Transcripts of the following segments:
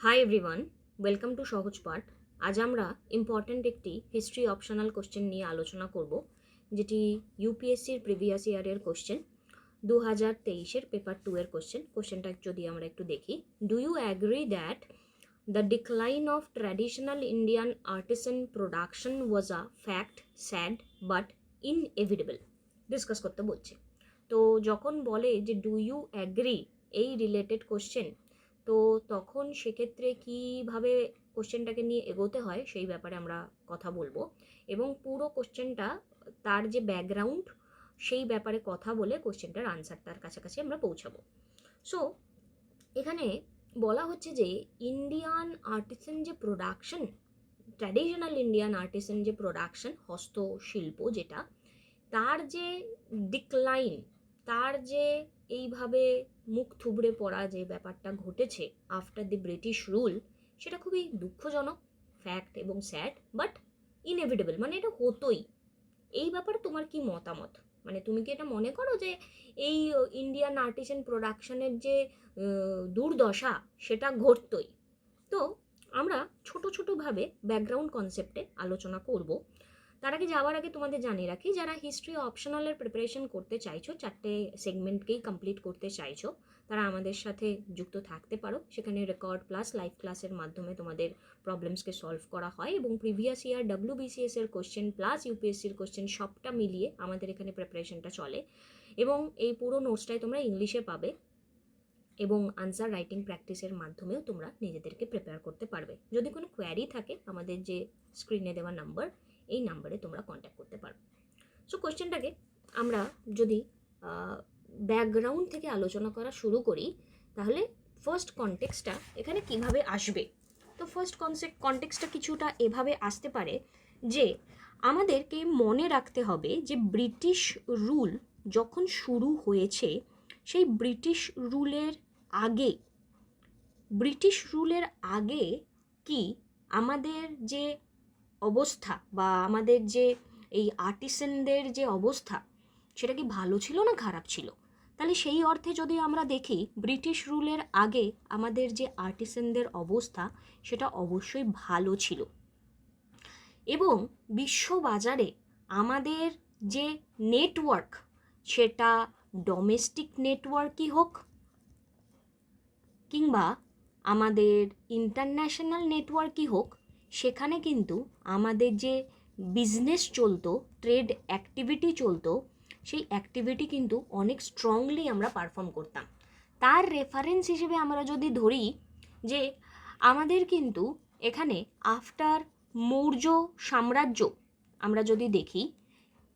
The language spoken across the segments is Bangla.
হাই এভরিওয়ান, ওয়েলকাম টু সহজ পাঠ। আজ আমরা ইম্পর্ট্যান্ট একটি হিস্ট্রি অপশনাল কোশ্চেন নিয়ে আলোচনা করব, যেটি ইউপিএসসির প্রিভিয়াস ইয়ারের কোশ্চেন, 2023-এর পেপার 2 এর কোশ্চেনটা যদি আমরা একটু দেখি। Do you agree that the decline of traditional Indian artisan production was a fact, sad but inevitable? Discuss করতে বলছে। তো যখন বলে যে ডু ইউ অ্যাগ্রি, এই রিলেটেড কোশ্চেন, তো তখন সেক্ষেত্রে কীভাবে কোশ্চেনটাকে নিয়ে এগোতে হয় সেই ব্যাপারে আমরা কথা বলবো, এবং পুরো কোশ্চেনটা, তার যে ব্যাকগ্রাউন্ড, সেই ব্যাপারে কথা বলে কোশ্চেনটার আনসার তার কাছাকাছি আমরা পৌঁছাবো। সো এখানে বলা হচ্ছে যে ইন্ডিয়ান আর্টিসান যে প্রোডাকশন, ট্র্যাডিশনাল ইন্ডিয়ান আর্টিসান যে প্রোডাকশন, হস্তশিল্প যেটা, তার যে ডিক্লাইন, তার যে এইভাবে মুখ থুবড়ে পড়া যে ব্যাপারটা ঘটেছে আফটার দি ব্রিটিশ রুল, সেটা খুবই দুঃখজনক, ফ্যাক্ট এবং স্যাড বাট ইনএভিটেবল, মানে এটা হতোই। এই ব্যাপারে তোমার কি মতামত? মানে তুমি কি এটা মনে করো যে এই ইন্ডিয়ান আর্টিসান প্রোডাকশনের যে দুর্দশা, সেটা ঘটতোই? তো আমরা ছোট ছোটোভাবে ব্যাকগ্রাউন্ড কনসেপ্টে আলোচনা করব। তার আগে যাওয়ার আগে তোমাদের জানিয়ে রাখি, যারা হিস্ট্রি অপশনালের প্রিপারেশন করতে চাইছো, 4টে সেগমেন্টকেই কমপ্লিট করতে চাইছো, তারা আমাদের সাথে যুক্ত থাকতে পারো। সেখানে রেকর্ড প্লাস লাইভ ক্লাসের মাধ্যমে তোমাদের প্রবলেমসকে সলভ করা হয়, এবং প্রিভিয়াস ইয়ার WBCS এর কোশ্চেন প্লাস ইউপিএসসির কোশ্চেন সবটা মিলিয়ে আমাদের এখানে প্রিপারেশনটা চলে, এবং এই পুরো নোটসটাই তোমরা ইংলিশে পাবে, এবং আনসার রাইটিং প্র্যাকটিসের মাধ্যমেও তোমরা নিজেদেরকে প্রিপেয়ার করতে পারবে। যদি কোনো কোয়ারি থাকে, আমাদের যে স্ক্রিনে দেওয়া নাম্বার, এই নাম্বারে তোমরা কন্ট্যাক্ট করতে পারো। সো কোয়েশ্চেনটাকে আমরা যদি ব্যাকগ্রাউন্ড থেকে আলোচনা করা শুরু করি, তাহলে ফার্স্ট কনটেক্সটটা এখানে কিভাবে আসবে? তো ফার্স্ট কনটেক্সটটা কিছুটা এভাবে আসতে পারে যে আমাদেরকে মনে রাখতে হবে যে ব্রিটিশ রুল যখন শুরু হয়েছে, সেই ব্রিটিশ রুলের আগে কি আমাদের যে অবস্থা, বা আমাদের যে এই আর্টিসানদের যে অবস্থা, সেটা কি ভালো ছিল না খারাপ ছিল? তাহলে সেই অর্থে যদি আমরা দেখি, ব্রিটিশ রুলের আগে আমাদের যে আর্টিসানদের অবস্থা, সেটা অবশ্যই ভালো ছিল, এবং বিশ্ববাজারে আমাদের যে নেটওয়ার্ক, সেটা ডোমেস্টিক নেটওয়ার্কই হোক কিংবা আমাদের ইন্টারন্যাশনাল নেটওয়ার্কই হোক, সেখানে কিন্তু আমাদের যে বিজনেস চলতো, ট্রেড অ্যাক্টিভিটি চলতো, সেই অ্যাক্টিভিটি কিন্তু অনেক স্ট্রংলি আমরা পারফর্ম করতাম। তার রেফারেন্স হিসেবে আমরা যদি ধরি যে আমাদের কিন্তু এখানে আফটার মৌর্য সাম্রাজ্য আমরা যদি দেখি,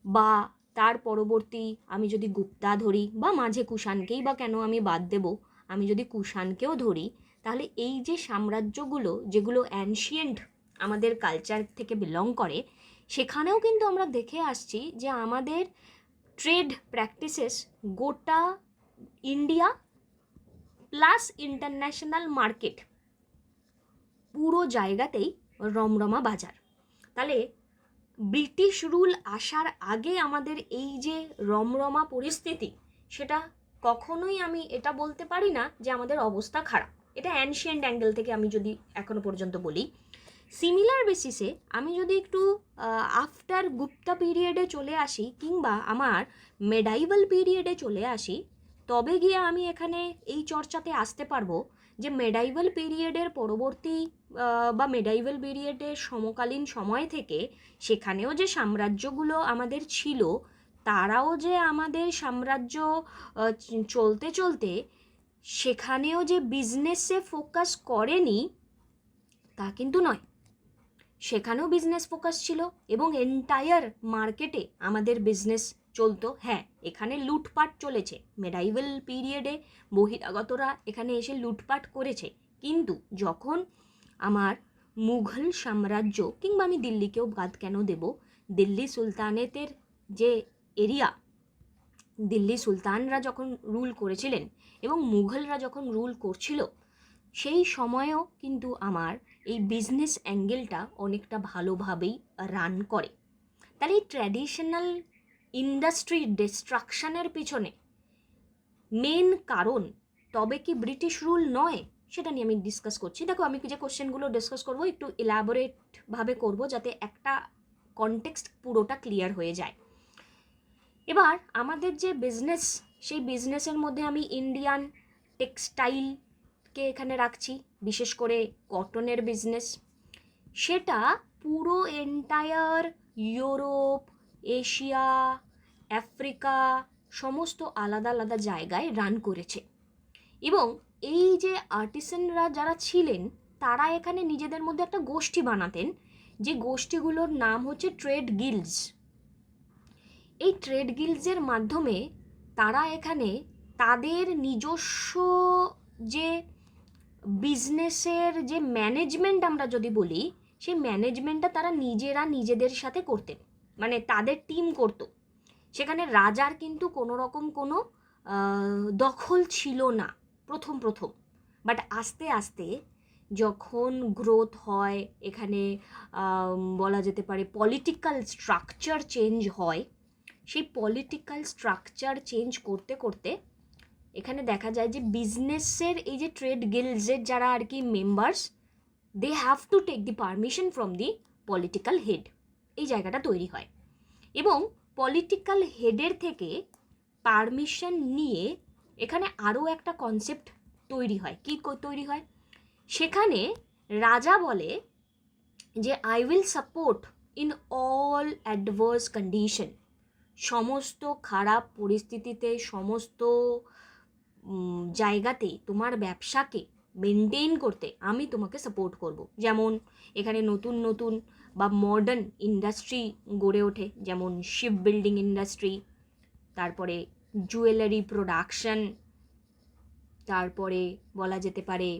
বা তার পরবর্তী আমি যদি গুপ্তা ধরি, বা মাঝে কুষাণকেই বা কেন আমি বাদ দেব, আমি যদি কুষাণকেও ধরি, তাহলে এই যে সাম্রাজ্যগুলো, যেগুলো অ্যানশিয়েন্ট আমাদের কালচার থেকে বিলং করে, সেখানেও কিন্তু আমরা দেখে আসছি যে আমাদের ট্রেড প্র্যাকটিসেস গোটা ইন্ডিয়া প্লাস ইন্টারন্যাশনাল মার্কেট, পুরো জায়গাতেই রমরমা বাজার। তাহলে ব্রিটিশ রুল আসার আগে আমাদের এই যে রমরমা পরিস্থিতি, সেটা কখনোই আমি এটা বলতে পারি না যে আমাদের অবস্থা খারাপ। এটা অ্যানশিয়েন্ট অ্যাঙ্গেল থেকে আমি যদি এখনো পর্যন্ত বলি। সিমিলার বেসিসে আমি যদি একটু আফটার গুপ্তা পিরিয়ডে চলে আসি, কিংবা আমার মেডাইভাল পিরিয়ডে চলে আসি, তবে গিয়ে আমি এখানে এই চর্চাতে আসতে পারবো যে মেডাইভাল পিরিয়ডের পরবর্তী বা মেডাইভাল পিরিয়ডের সমকালীন সময় থেকে সেখানেও যে সাম্রাজ্যগুলো আমাদের ছিল, তারাও যে আমাদের সাম্রাজ্য চলতে চলতে সেখানেও যে বিজনেসে ফোকাস করেনি, তা কিন্তু নয়। সেখানেও বিজনেস ফোকাস ছিল, এবং এন্টায়ার মার্কেটে আমাদের বিজনেস চলতো। হ্যাঁ, এখানে লুটপাট চলেছে, মেডাইভাল পিরিয়ডে বহিরাগতরা এখানে এসে লুটপাট করেছে, কিন্তু যখন আমার মুঘল সাম্রাজ্য, কিংবা আমি দিল্লিকেও বাদ কেন দেব, দিল্লি সুলতানেতের যে এরিয়া, দিল্লি সুলতানরা যখন রুল করেছিলেন এবং মুঘলরা যখন রুল করছিল, সেই সময়েও কিন্তু আমার এই বিজনেস অ্যাঙ্গেলটা অনেকটা ভালোভাবেই রান করে। তাহলে এই ট্র্যাডিশনাল ইন্ডাস্ট্রি ডিস্ট্রাকশনের পিছনে মেন কারণ তবে কি ব্রিটিশ রুল নয়? সেটা নিয়ে আমি ডিসকাস করছি। দেখো, আমি যে কোশ্চেনগুলো ডিসকাস করবো একটু এলাবোরেটভাবে করব, যাতে একটা কনটেক্সট পুরোটা ক্লিয়ার হয়ে যায়। এবার আমাদের যে বিজনেস, সেই বিজনেসের মধ্যে আমি ইন্ডিয়ান টেক্সটাইলকে এখানে রাখছি, বিশেষ করে কটনের বিজনেস। সেটা পুরো এন্টায়ার ইউরোপ, এশিয়া, আফ্রিকা সমস্ত আলাদা আলাদা জায়গায় রান করেছে। এবং এই যে আর্টিসানরা যারা ছিলেন, তারা এখানে নিজেদের মধ্যে একটা গোষ্ঠী বানাতেন, যে গোষ্ঠীগুলোর নাম হচ্ছে ট্রেড গিল্ডস। এই ট্রেড গিল্ডসের মাধ্যমে তারা এখানে তাদের নিজস্ব যে বিজনেসের যে ম্যানেজমেন্ট আমরা যদি বলি, সেই ম্যানেজমেন্টটা তারা নিজেরা নিজেদের সাথে করতেন, মানে তাদের টিম করত। সেখানে রাজার কিন্তু কোনো রকম কোনো দখল ছিল না প্রথম প্রথম। বাট আস্তে আস্তে যখন গ্রোথ হয়, এখানে বলা যেতে পারে পলিটিক্যাল স্ট্রাকচার চেঞ্জ হয়, সেই পলিটিক্যাল স্ট্রাকচার চেঞ্জ করতে করতে এখানে দেখা যায় যে বিজনেসের এই যে ট্রেড গিল্ডসের যারা আর কি members, they have to take the permission from the political head. এই জায়গাটা তৈরি হয় এবং পলিটিক্যাল হেডের থেকে পারমিশন নিয়ে এখানে আরও একটা কনসেপ্ট তৈরি হয়। কী তৈরি হয়? সেখানে রাজা বলে যে I will support in all adverse condition, সমস্ত খারাপ পরিস্থিতিতে, সমস্ত জায়গাতে তোমার ব্যবসাকে মেনটেন করতে আমি তোমাকে সাপোর্ট করব। যেমন এখানে নতুন নতুন বা মডার্ন ইন্ডাস্ট্রি গড়ে ওঠে, যেমন শিপ বিল্ডিং ইন্ডাস্ট্রি, তারপরে জুয়েলারি প্রোডাকশন, তারপরে বলা যেতে পারে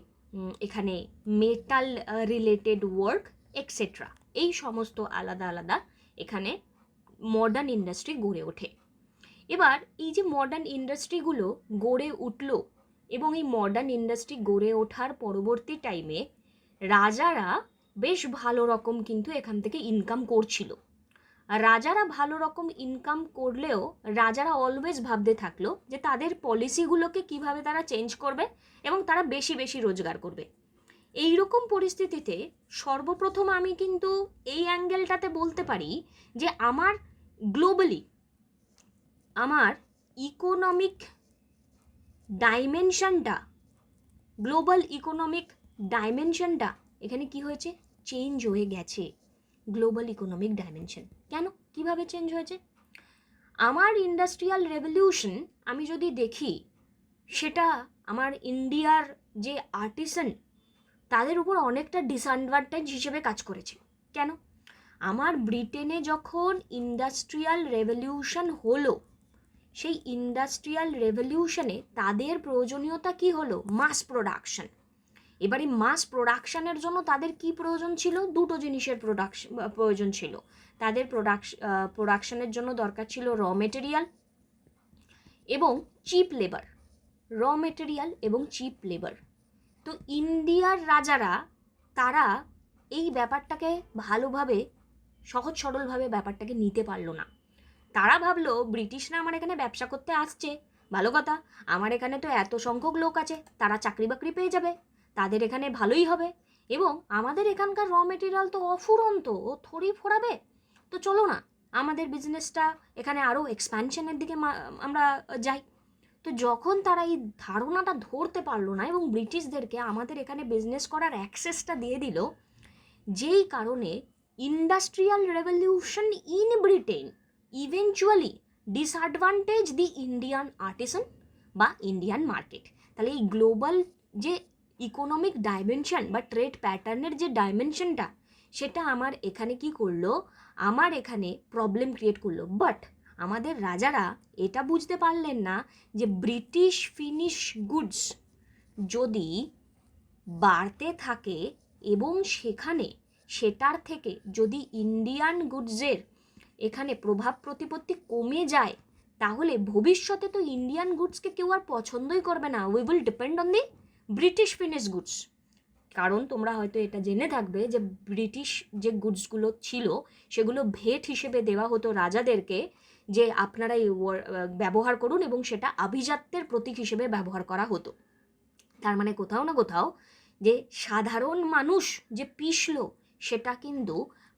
এখানে মেটাল রিলেটেড ওয়ার্ক এক্সেট্রা। এই সমস্ত আলাদা আলাদা এখানে মডার্ন ইন্ডাস্ট্রি গড়ে ওঠে। এবার এই যে মডার্ন ইন্ডাস্ট্রিগুলো গড়ে উঠল, এবং এই মডার্ন ইন্ডাস্ট্রি গড়ে ওঠার পরবর্তী টাইমে রাজারা বেশ ভালো রকম কিন্তু এখান থেকে ইনকাম করছিল। রাজারা ভালো রকম ইনকাম করলেও রাজারা অলওয়েজ ভাবতে থাকলো যে তাদের পলিসিগুলোকে কিভাবে তারা চেঞ্জ করবে এবং তারা বেশি বেশি রোজগার করবে। এই রকম পরিস্থিতিতে সর্বপ্রথম আমি কিন্তু এই অ্যাঙ্গেলটাতে বলতে পারি যে আমার গ্লোবালি আমার ইকোনমিক ডাইমেনশনটা, গ্লোবাল ইকোনমিক ডাইমেনশনটা এখানে কি হয়েছে? চেঞ্জ হয়ে গেছে। গ্লোবাল ইকোনমিক ডাইমেনশন কেন, কিভাবে চেঞ্জ হয়েছে? আমার ইন্ডাস্ট্রিয়াল রেভলিউশন আমি যদি দেখি, সেটা আমার ইন্ডিয়ার যে আর্টিসান, তাদের উপর অনেকটা ডিসঅ্যাডভান্টেজ হিসেবে কাজ করেছে। কেন? আমার ব্রিটেনে যখন ইন্ডাস্ট্রিয়াল রেভলিউশন হলো, সেই ইন্ডাস্ট্রিয়াল রেভলিউশনে তাদের প্রয়োজনীয়তা কি হলো? Mass production. এবারে মাস প্রোডাকশানের জন্য তাদের কি প্রয়োজন ছিল? দুটো জিনিসের প্রয়োজন ছিল। তাদের প্রোডাকশানের জন্য দরকার ছিল র মেটেরিয়াল এবং চিপ লেবার। র মেটেরিয়াল এবং চিপ লেবার। তো ইন্ডিয়ার রাজারা তারা এই ব্যাপারটাকে ভালোভাবে, সহজ সরলভাবে ব্যাপারটাকে নিতে পারলো না। তারা ভাবলো ব্রিটিশরা আমার এখানে ব্যবসা করতে আসছে, ভালো কথা, আমার এখানে তো এত সংখ্যক লোক আছে, তারা চাকরি বাকরি পেয়ে যাবে, তাদের এখানে ভালোই হবে, এবং আমাদের এখানকার র মেটেরিয়াল তো অফুরন্ত, ও থরি ফোরাবে, তো চলো না আমাদের বিজনেসটা এখানে আরও এক্সপ্যানশনের দিকে আমরা যাই। তো যখন তারা এই ধারণাটা ধরতে পারলো না এবং ব্রিটিশদেরকে আমাদের এখানে বিজনেস করার অ্যাক্সেসটা দিয়ে দিল, যেই কারণে industrial revolution in Britain eventually disadvantage the Indian artisan বা ইন্ডিয়ান মার্কেট। তাহলে এই গ্লোবাল যে ইকোনমিক ডাইমেনশন বা ট্রেড প্যাটার্নের যে ডাইমেনশনটা, সেটা আমার এখানে কি করলো? আমার এখানে প্রবলেম ক্রিয়েট করলো। বাট আমাদের রাজারা এটা বুঝতে পারলেন না যে ব্রিটিশ ফিনিশ গুডস যদি বাড়তে থাকে এবং সেখানে সেটার থেকে যদি ইন্ডিয়ান গুডসের এখানে প্রভাব প্রতিপত্তি কমে যায়, তাহলে ভবিষ্যতে তো ইন্ডিয়ান গুডসকে কেউ আর পছন্দই করবে না। We will depend on the British finish goods. কারণ তোমরা হয়তো এটা জেনে থাকবে যে ব্রিটিশ যে গুডসগুলো ছিল, সেগুলো ভেট হিসেবে দেওয়া হতো রাজাদেরকে, যে আপনারা এই ব্যবহার করুন, এবং সেটা আভিজাত্যের প্রতীক হিসেবে ব্যবহার করা হতো। তার মানে কোথাও না কোথাও যে সাধারণ মানুষ যে পিষল সেটা কিন্তু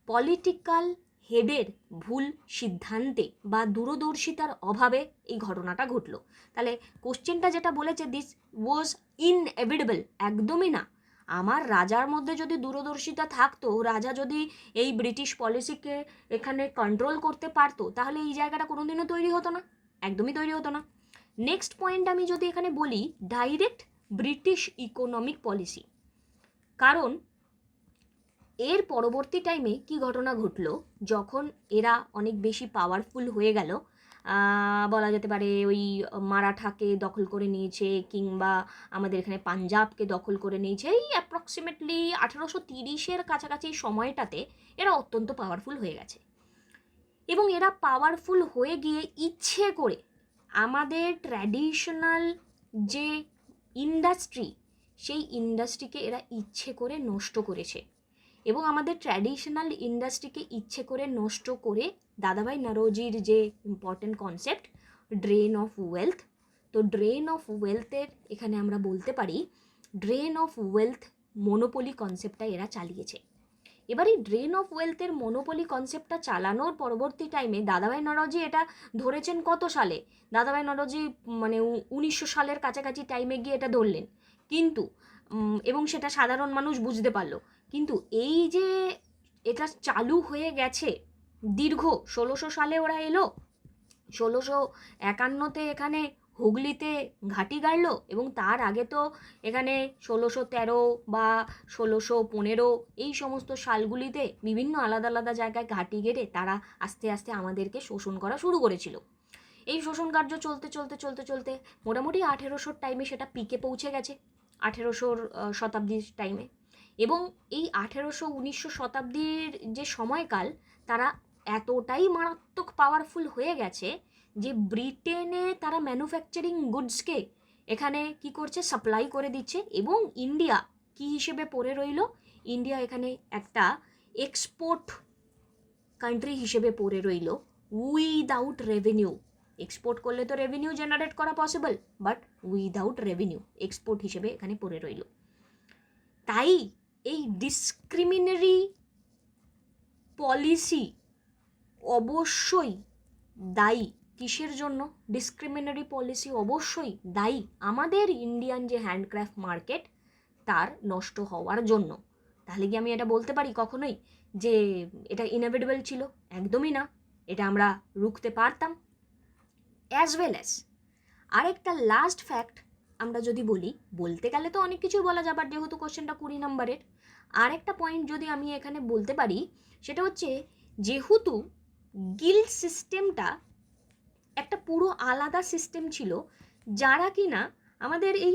পলিটিক্যাল হেডের ভুল সিদ্ধান্তে বা দূরদর্শিতার অভাবে এই ঘটনাটা ঘটলো। তাহলে কোশ্চেনটা যেটা বলেছে দিস ওয়াজ ইনএভিটেবল, একদমই না। আমার রাজার মধ্যে যদি দূরদর্শিতা থাকতো, রাজা যদি এই ব্রিটিশ পলিসিকে এখানে কন্ট্রোল করতে পারতো, তাহলে এই জায়গাটা কোনোদিনও তৈরি হতো না, একদমই তৈরি হতো না। নেক্সট পয়েন্ট আমি যদি এখানে বলি, ডাইরেক্ট ব্রিটিশ ইকোনমিক পলিসি। কারণ এর পরবর্তী টাইমে কি ঘটনা ঘটলো, যখন এরা অনেক বেশি পাওয়ারফুল হয়ে গেল, বলা যেতে পারে ওই মারাঠাকে দখল করে নিয়েছে, কিংবা আমাদের এখানে পাঞ্জাবকে দখল করে নিয়েছে, এই অ্যাপ্রক্সিমেটলি 1830-এর কাছাকাছি সময়টাতে এরা অত্যন্ত পাওয়ারফুল হয়ে গেছে। এবং এরা পাওয়ারফুল হয়ে গিয়ে ইচ্ছে করে আমাদের ট্র্যাডিশনাল যে ইন্ডাস্ট্রি, সেই ইন্ডাস্ট্রিকে এরা ইচ্ছে করে নষ্ট করেছে। এবং আমাদের ট্র্যাডিশনাল ইন্ডাস্ট্রিকে ইচ্ছে করে নষ্ট করে দাদাভাই নরোজির যে important concept drain of wealth, তো ড্রেন অফ ওয়েলথের এখানে আমরা বলতে পারি ড্রেন অফ ওয়েলথ মনোপলি কনসেপ্টটা এরা চালিয়েছে। এবার এই ড্রেন অফ ওয়েলথের মনোপলি কনসেপ্টটা চালানোর পরবর্তী টাইমে দাদাভাই নরোজি এটা ধরেছেন কত সালে, দাদাভাই নরোজি মানে 1900 সালের কাছাকাছি টাইমে গিয়ে এটা ধরলেন, কিন্তু এবং সেটা সাধারণ মানুষ বুঝতে পারলো। কিন্তু এই যে এটা চালু হয়ে গেছে দীর্ঘ 1600 সালে ওরা এলো, 1651-তে এখানে হুগলিতে ঘাঁটি গাড়লো, এবং তার আগে তো এখানে 1613 বা 1615 এই সমস্ত সালগুলিতে বিভিন্ন আলাদা আলাদা জায়গায় ঘাঁটি গেড়ে তারা আস্তে আস্তে আমাদেরকে শোষণ করা শুরু করেছিল। এই শোষণ কার্য চলতে চলতে চলতে চলতে মোটামুটি 1800 টাইমে সেটা পিকে পৌঁছে গেছে, 1800 শতাব্দীর টাইমে। এবং এই 1800-1900 শতাব্দীর যে সময়কাল, তারা এতটাই মারাত্মক পাওয়ারফুল হয়ে গেছে যে ব্রিটেনে তারা ম্যানুফ্যাকচারিং গুডসকে এখানে কি করছে, সাপ্লাই করে দিচ্ছে। এবং ইন্ডিয়া কি হিসেবে পড়ে রইল, ইন্ডিয়া এখানে একটা এক্সপোর্ট কান্ট্রি হিসেবে পড়ে রইল উইদাউট রেভিনিউ। এক্সপোর্ট করলে তো রেভিনিউ জেনারেট করা possible, but without revenue export হিসেবে এখানে পড়ে রইল। তাই এই ডিসক্রিমিনারি পলিসি অবশ্যই দায়ী। কিসের জন্য ডিসক্রিমিনারি পলিসি অবশ্যই দায়ী? আমাদের ইন্ডিয়ান যে হ্যান্ডক্রাফট মার্কেট তার নষ্ট হওয়ার জন্য। তাহলে কি আমি এটা বলতে পারি কখনোই যে এটা ইনএভিটেবল ছিল? একদমই না, এটা আমরা রুখতে পারতাম। অ্যাজ ওয়েল অ্যাজ আরেকটা লাস্ট ফ্যাক্ট আমরা যদি বলি, বলতে গেলে তো অনেক কিছুই বলা যাবার, যেহেতু কোশ্চেনটা 20 নম্বরের। আরেকটা পয়েন্ট যদি আমি এখানে বলতে পারি, সেটা হচ্ছে যেহেতু গিল্ড সিস্টেমটা একটা পুরো আলাদা সিস্টেম ছিল, যারা কি না আমাদের এই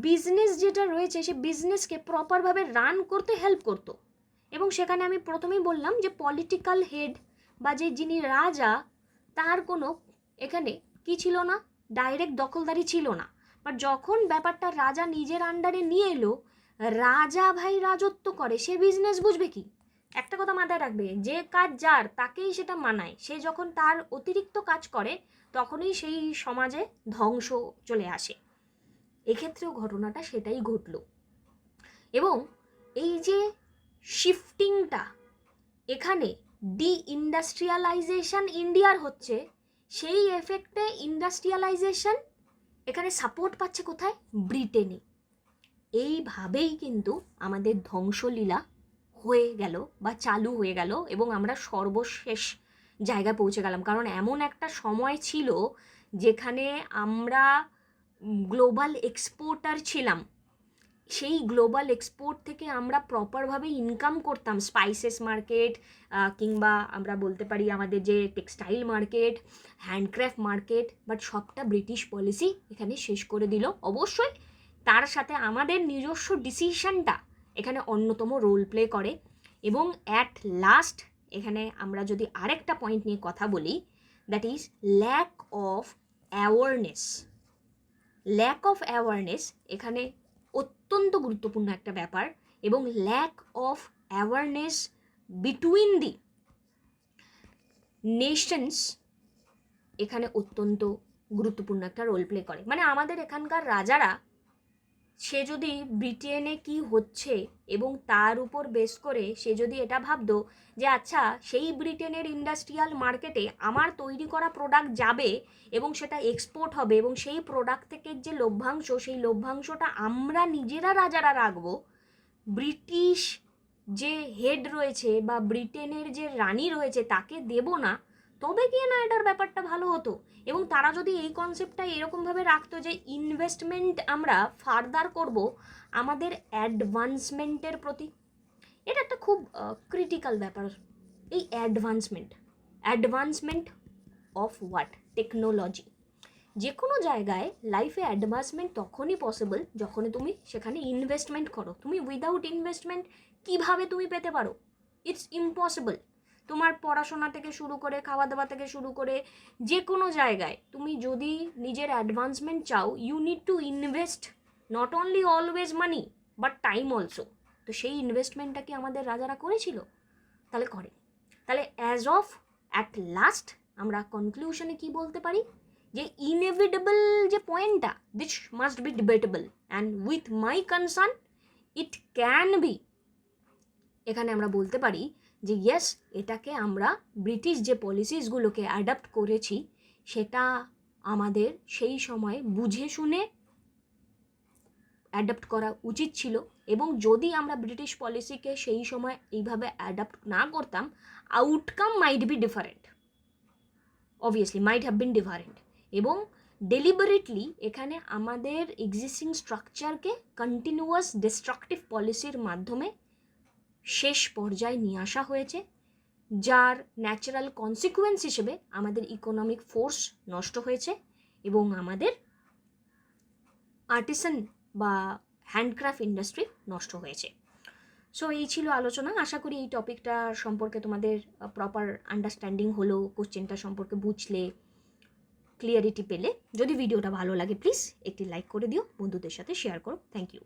বিজনেস যেটা রয়েছে সেই বিজনেসকে প্রপারভাবে রান করতে হেল্প করতো। এবং সেখানে আমি প্রথমেই বললাম যে পলিটিক্যাল হেড বা যে যিনি রাজা, তার কোনো এখানে কি ছিল না, ডাইরেক্ট দখলদারি ছিল না। বাট যখন ব্যাপারটা রাজা নিজের আন্ডারে নিয়ে এলো, রাজা ভাই রাজত্ব করে, সে বিজনেস বুঝবে কি? একটা কথা মাথায় রাখবে, যে কাজ যার তাকেই সেটা মানায়। সে যখন তার অতিরিক্ত কাজ করে তখনই সেই সমাজে ধ্বংস চলে আসে। এক্ষেত্রেও ঘটনাটা সেটাই ঘটলো। এবং এই যে শিফটিংটা এখানে ইন্ডাস্ট্রিয়ালাইজেশন ইন্ডিয়ার হচ্ছে, সেই এফেক্টে ইন্ডাস্ট্রিয়ালাইজেশন এখানে সাপোর্ট পাচ্ছে কোথায়? ব্রিটেনে। এইভাবেই কিন্তু আমাদের ধ্বংসলীলা হয়ে গেল বা চালু হয়ে গেল, এবং আমরা সর্বশেষ জায়গায় পৌঁছে গেলাম। কারণ এমন একটা সময় ছিল যেখানে আমরা গ্লোবাল এক্সপোর্টার ছিলাম, সেই গ্লোবাল এক্সপোর্ট থেকে আমরা প্রপারভাবে ইনকাম করতাম। স্পাইসেস মার্কেট, কিংবা আমরা বলতে পারি আমাদের যে textile market, handcraft market, but সবটা ব্রিটিশ পলিসি এখানে শেষ করে দিল। অবশ্যই তার সাথে আমাদের নিজস্ব ডিসিশনটা এখানে অন্যতম রোল প্লে করে। এবং অ্যাট লাস্ট এখানে আমরা যদি আরেকটা পয়েন্ট নিয়ে কথা বলি, that is lack of awareness. Lack of awareness এখানে অত্যন্ত গুরুত্বপূর্ণ একটা ব্যাপার, এবং lack of awareness between the nations এখানে অত্যন্ত গুরুত্বপূর্ণ একটা রোল প্লে করে। মানে আমাদের এখানকার রাজারা সে যদি ব্রিটেনে কি হচ্ছে এবং তার উপর বেস করে সে যদি এটা ভাবতো যে আচ্ছা সেই ব্রিটেনের ইন্ডাস্ট্রিয়াল মার্কেটে আমার তৈরি করা প্রোডাক্ট যাবে এবং সেটা এক্সপোর্ট হবে এবং সেই প্রোডাক্ট থেকে যে লভ্যাংশ সেই লভ্যাংশটা আমরা নিজেরা রাজারা রাখবো, ব্রিটিশ যে হেড রয়েছে বা ব্রিটেনের যে রানী রয়েছে তাকে দেব না, তবে গিয়ে না এটার ব্যাপারটা ভালো হতো। এবং তারা যদি এই কনসেপ্টটা এরকমভাবে রাখতো যে ইনভেস্টমেন্ট আমরা ফার্দার করব আমাদের অ্যাডভান্সমেন্টের প্রতি, এটা একটা খুব ক্রিটিক্যাল ব্যাপার। এই অ্যাডভান্সমেন্ট অফ হোয়াট? টেকনোলজি। যে কোনো জায়গায় লাইফে অ্যাডভান্সমেন্ট তখনই পসিবল যখন তুমি সেখানে ইনভেস্টমেন্ট করো। তুমি উইদাউট ইনভেস্টমেন্ট কীভাবে তুমি পেতে পারো? It's impossible. তোমার পড়াশোনা থেকে শুরু করে খাওয়া দাওয়া থেকে শুরু করে যে কোনো জায়গায় তুমি যদি নিজের অ্যাডভান্সমেন্ট চাও, you need to invest not only always money but time also. তো সেই ইনভেস্টমেন্টটা কি আমাদের রাজারা করেছিল? তাহলে করে। তাহলে অ্যাজ অফ অ্যাট লাস্ট আমরা কনক্লুশনে কি বলতে পারি? যে ইনএভিটেবল যে পয়েন্টটা, this must be debatable and with my concern it can be, এখানে আমরা বলতে পারি যে ইয়েস, এটাকে আমরা ব্রিটিশ যে পলিসিসগুলোকে অ্যাডাপ্ট করেছি সেটা আমাদের সেই সময় বুঝে শুনে অ্যাডাপ্ট করা উচিত ছিল। এবং যদি আমরা ব্রিটিশ পলিসিকে সেই সময় এইভাবে অ্যাডাপ্ট না করতাম, outcome might be different, obviously might have been different. এবং ডেলিবারেটলি এখানে আমাদের এক্সিস্টিং স্ট্রাকচারকে কন্টিনিউয়াস ডিস্ট্রাকটিভ পলিসির মাধ্যমে শেষ পর্যায়ে নিয়ে আসা হয়েছে, যার ন্যাচারাল কনসিকুয়েন্স হিসেবে আমাদের ইকোনমিক ফোর্স নষ্ট হয়েছে এবং আমাদের আর্টিসান বা হ্যান্ডক্রাফট ইন্ডাস্ট্রি নষ্ট হয়েছে। সো এই ছিল আলোচনা। আশা করি এই টপিকটা সম্পর্কে তোমাদের প্রপার আন্ডারস্ট্যান্ডিং হলো, কোশ্চেনটা সম্পর্কে বুঝলে, ক্লিয়ারিটি পেলে। যদি ভিডিওটা ভালো লাগে প্লিজ একটি লাইক করে দিও, বন্ধুদের সাথে শেয়ার করো। Thank you.